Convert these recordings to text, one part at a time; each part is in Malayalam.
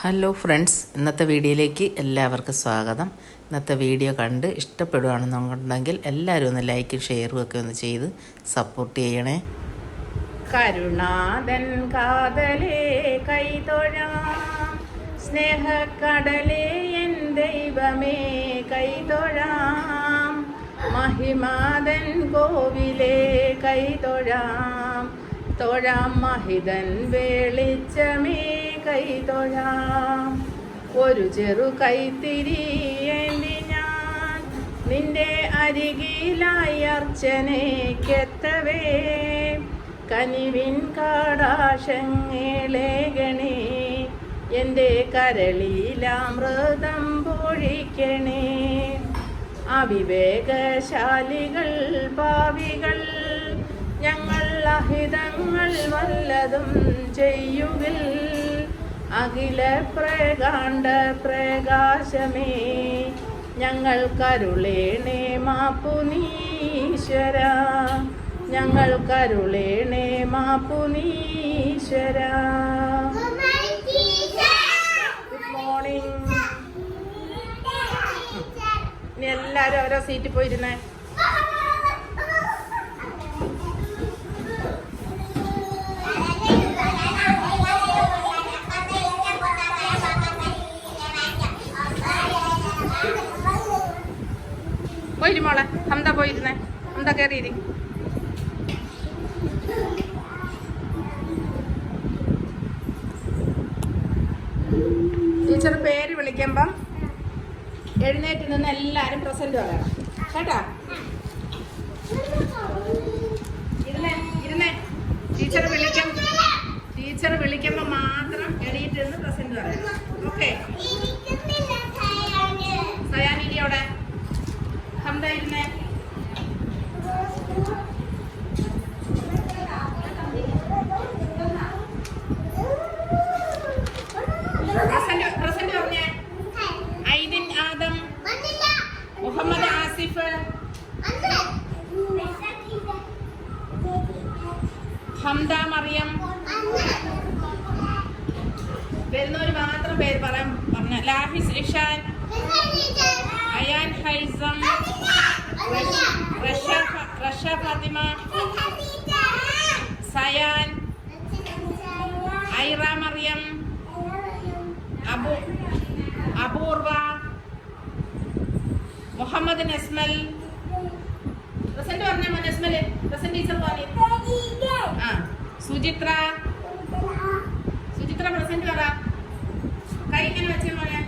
ഹലോ ഫ്രണ്ട്സ്, ഇന്നത്തെ വീഡിയോയിലേക്ക് എല്ലാവർക്കും സ്വാഗതം. ഇന്നത്തെ വീഡിയോ കണ്ട് ഇഷ്ടപ്പെടുകയാണെന്നുണ്ടെങ്കിൽ എല്ലാവരും ഒന്ന് ലൈക്കും ഷെയറും ഒക്കെ ഒന്ന് ചെയ്ത് സപ്പോർട്ട് ചെയ്യണേ. കരുണാദൻ കാതലേ കൈതൊഴാം, സ്നേഹക്കടലേ എൻ ദൈവമേ കൈതൊഴാം, മഹിമാദൻ കോവിലേ കൈതൊഴാം, തൊഴാം മഹിതൻ വെളിച്ചമേ കൈതൊഴാം. ഒരു ചെറു കൈത്തിരിയേന്തി ഞാൻ നിന്റെ അരികിലായി അർച്ചനയ്ക്കെത്തവേ, കനിവിൻ കാടാശങ്ങളേകണേ, എൻ്റെ കരളിലാമൃതം പൊഴിക്കണേ. അവിവേകശാലികൾ പാവികൾ ഞങ്ങൾ അഹിതങ്ങൾ വല്ലതും ചെയ്യുകിൽ, അഖില പ്രകാണ്ഡ പ്രകാശമേ ഞങ്ങൾ കരുളേണേ മാപ്പുനീശ്വര, ഞങ്ങൾ കരുളേണേ മാപ്പുനീശ്വര. Good morning. ഇനി എല്ലാവരും ഓരോ സീറ്റിൽ പോയിരുന്നേ. പോയിരു മോളെ, ഹംദ പോയിരുന്നേ. ഹംദ കയറിയിരി. ടീച്ചർ പേര് വിളിക്കുമ്പം എഴുന്നേറ്റ് നിന്ന് എല്ലാവരും പ്രസന്റ് പറയണം കേട്ടാ. ഇരുന്നേ. ടീച്ചർ വിളിക്കുമ്പോ മാത്രം എണീറ്റ് നിന്ന് പ്രസന്റ് പറയണം. ഓക്കെ. സയാനിരി അവിടെ. ഹംദ ഇരുന്നേ. പ്രസന്റ് പറഞ്ഞേ. ഐദിൻ ആദം, മുഹമ്മദ് ആസിഫ്, ഹംദ മറിയം. വരുന്നവര് മാത്രം പേര് പറഞ്ഞ. ലാഹിസ് ഇഷാൻ, അയാൻ ഹൈസം, റഷ ഫാത്തിമ, സയാൻ, ഐറ മറിയം, അപൂർവ, മുഹമ്മദ് നസ്മൽ. പ്രസന്റ് പറഞ്ഞ നസ്മല്. പ്രസന്റ് ടീച്ചർ പറഞ്ഞു. സുചിത്ര പ്രസന്റ് പറ. കൈ ഇങ്ങനെ വെച്ചേ മോനെ.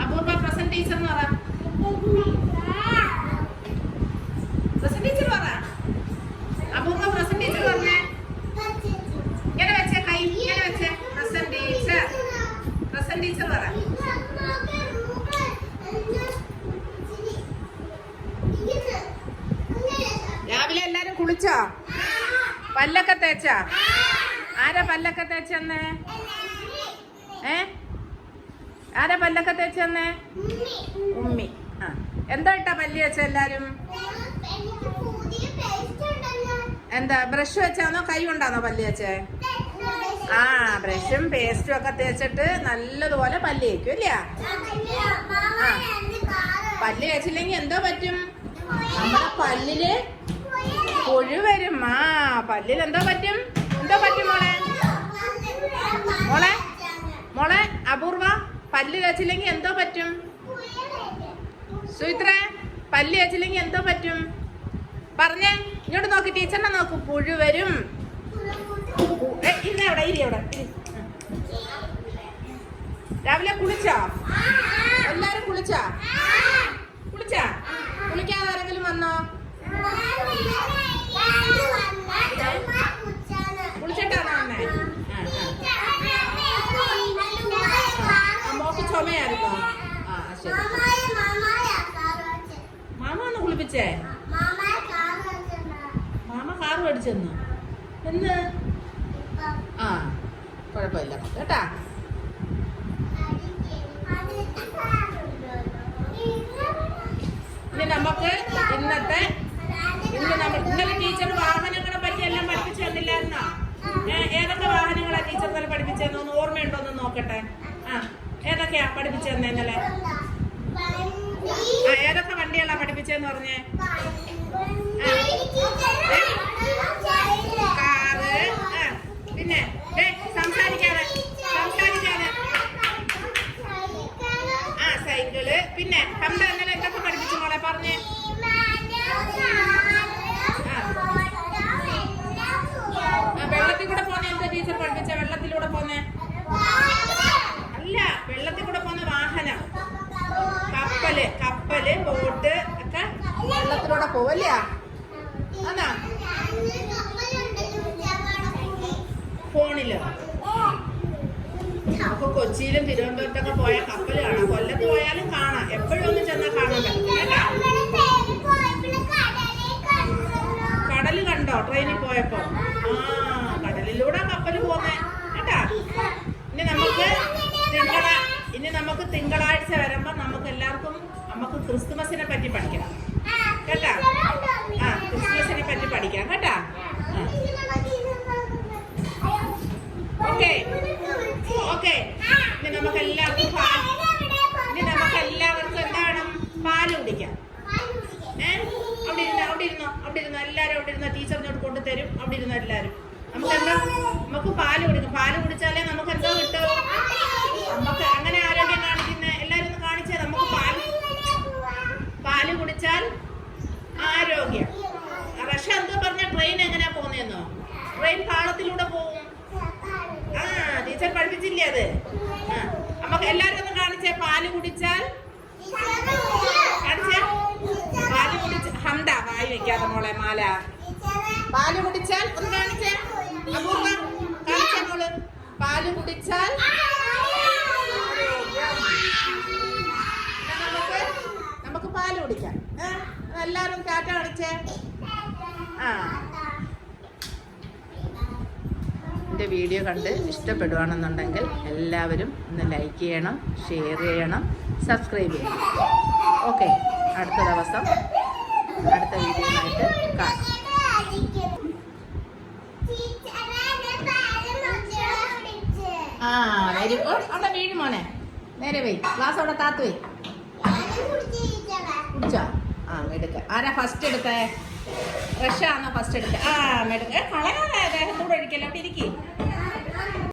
അപൂർവ പ്രസന്റ് ടീച്ചർ എന്ന് പറ. പ്രസന്റ് ടീച്ചർ പറ. അപൂർവ പ്രസന്റ് ടീച്ചർ പറഞ്ഞേ. ഇങ്ങനെ വെച്ചേ, കൈ ഇങ്ങനെ വെച്ചേ. പ്രസന്റ് ടീച്ചർ പറ. രാവിലെ എല്ലാരും കുളിച്ചോ? പല്ലൊക്കെ തേച്ചാ? ആരാ പല്ലൊക്കെ തേച്ചെന്ന്? ആരാ പല്ലൊക്കെ തേച്ചെന്ന്? ഉമ്മി. എന്താ ഇട്ടാ പല്ല് വെച്ച എല്ലാരും? എന്താ ബ്രഷ് വെച്ചാന്നോ കൈ കൊണ്ടാന്നോ പല്ല് വെച്ചേ? ബ്രഷും പേസ്റ്റും ഒക്കെ തേച്ചിട്ട് നല്ലതുപോലെ പല്ല് തേക്കും ഇല്ല? പല്ല് തേച്ചില്ലെങ്കിൽ എന്തോ പറ്റും? നമ്മുടെ പല്ലില് പുഴു വരും. പല്ലിൽ എന്തോ പറ്റും മോളെ അപൂർവ, പല്ല് തേച്ചില്ലെങ്കിൽ എന്തോ പറ്റും? സുചിത്ര, പല്ല് തേച്ചില്ലെങ്കിൽ എന്തോ പറ്റും? പറഞ്ഞേ. ഇങ്ങോട്ട് നോക്കി, ടീച്ചറിനെ നോക്കൂ. പുഴു വരും. രാവിലെ കുളിച്ചോ? എല്ലാരും കുളിക്കാതെ ആരെങ്കിലും വന്നോ? കുളിച്ചിട്ടാണോ വന്നേ? മോക്ക് ചുമയായിരുന്നോ? ശരി. മാമ ഒന്ന് കുളിപ്പിച്ചേ? മാമ കാറ് മേടിച്ചെന്നു എന്ന്? കുഴപ്പമില്ല കേട്ടാ. ഇനി നമുക്ക് ഇന്നലെ ടീച്ചർ വാഹനങ്ങളെ പറ്റി എല്ലാം പഠിപ്പിച്ചു തന്നില്ലായിരുന്നോ? ഏതൊക്കെ വാഹനങ്ങളാ ടീച്ചർ പഠിപ്പിച്ചു? നോക്കട്ടെ. ആ ഏതൊക്കെയാ പഠിപ്പിച്ചു തന്നെ ഇന്നലെ? ഏതൊക്കെ വണ്ടികളാ പഠിപ്പിച്ചെന്ന് പറഞ്ഞേ? കാറ്. പിന്നെ സംസാരിക്കാതെ സൈക്കിള്. പിന്നെ ഹംദ ഇന്നലെ എന്തൊക്കെ പഠിപ്പിച്ചു മോളെ പറഞ്ഞേ? വെള്ളത്തിൽ കൂടെ പോന്നെ എന്താ ടീച്ചർ പഠിപ്പിച്ച? വെള്ളത്തിലൂടെ പോന്നെ അല്ല, വെള്ളത്തിൽ കൂടെ പോന്ന വാഹനം, കപ്പല് ബോട്ട് ഒക്കെ വെള്ളത്തിലൂടെ പോവല്ലേ? അതാ ഫോണില്. അപ്പൊ കൊച്ചിയിലും തിരുവനന്തപുരത്തൊക്കെ പോയ കപ്പല് കാണാം, കൊല്ലത്ത് പോയാലും കാണാം. എപ്പോഴും ഒന്ന് ചെന്നാൽ കാണാൻ പറ്റും. കടല് കണ്ടോ ട്രെയിനിൽ പോയപ്പോ? കടലിലൂടെ കപ്പല് പോന്നേ കേട്ടാ. ഇനി നമുക്ക് തിങ്കളാഴ്ച വരുമ്പോ നമുക്ക് എല്ലാവർക്കും ക്രിസ്തുമസിനെ പറ്റി പഠിക്കണം കേട്ടാ. ക്രിസ്തുമസിനെ പറ്റി പഠിക്കാം കേട്ടാ. ഓക്കെ. ഇനി നമുക്ക് എല്ലാവർക്കും എന്താണ് പാല് കുടിക്കാം. അവിടെ ഇരുന്നോ എല്ലാരും. അവിടെ ഇരുന്നോ, ടീച്ചറിനോട് കൊണ്ടുതരും. അവിടെ ഇരുന്നോ എല്ലാരും. നമുക്ക് പാല് കുടിക്കും. പാല് കുടിച്ചാലേ നമുക്ക് എന്തോ കിട്ടും? നമുക്ക് അങ്ങനെ ആരോഗ്യം കാണിക്കുന്ന എല്ലാരും ഒന്ന് കാണിച്ചേ. നമുക്ക് പാല് കുടിച്ചാൽ ആരോഗ്യം. പക്ഷെ എന്തോ പറഞ്ഞ ട്രെയിൻ എങ്ങനെയാ പോന്നെന്നോ? ട്രെയിൻ പാളത്തിലൂടെ പോവും. ടീച്ചർ പഠിപ്പിച്ചില്ലേ അത്? നമുക്ക് എല്ലാരും ഒന്ന് കാണിച്ചേ. പാല് കുടിച്ചാൽ കാണിച്ചേ. പാല് കുടിച്ച ഹംദ വായി വെക്കാതെ മോളെ മാല. പാല് കുടിച്ചാൽ ഒന്ന് കാണിച്ചേ. അപൂർവ കാണിച്ചേ മോള്. പാല് കുടിച്ചാൽ നമുക്ക് പാല് കുടിക്കാം. എല്ലാരും ടാറ്റ കാണിച്ചേ. എൻ്റെ വീഡിയോ കണ്ട് ഇഷ്ടപ്പെടുകയാണെന്നുണ്ടെങ്കിൽ എല്ലാവരും ഒന്ന് ലൈക്ക് ചെയ്യണം, ഷെയർ ചെയ്യണം, സബ്സ്ക്രൈബ് ചെയ്യണം. ഓക്കെ, അടുത്ത ദിവസം അടുത്ത വീഡിയോയിലായിട്ട് കാണാം. Very good. അവിടെ വീഴും മോനെ. നേരെ പോയി ഗ്ലാസ് അവിടെ താത്ത് പോയി കുടിച്ചോ? മെടുക്ക. ആരാ ഫസ്റ്റ് എടുത്തേ? റഷാണോ ഫസ്റ്റ് എടുത്തേ? മെടുക്ക. കളയാതെ ദേഹത്തൂടെ ഒഴിക്കല്ലോ. അവിടെ ഇരിക്കേ.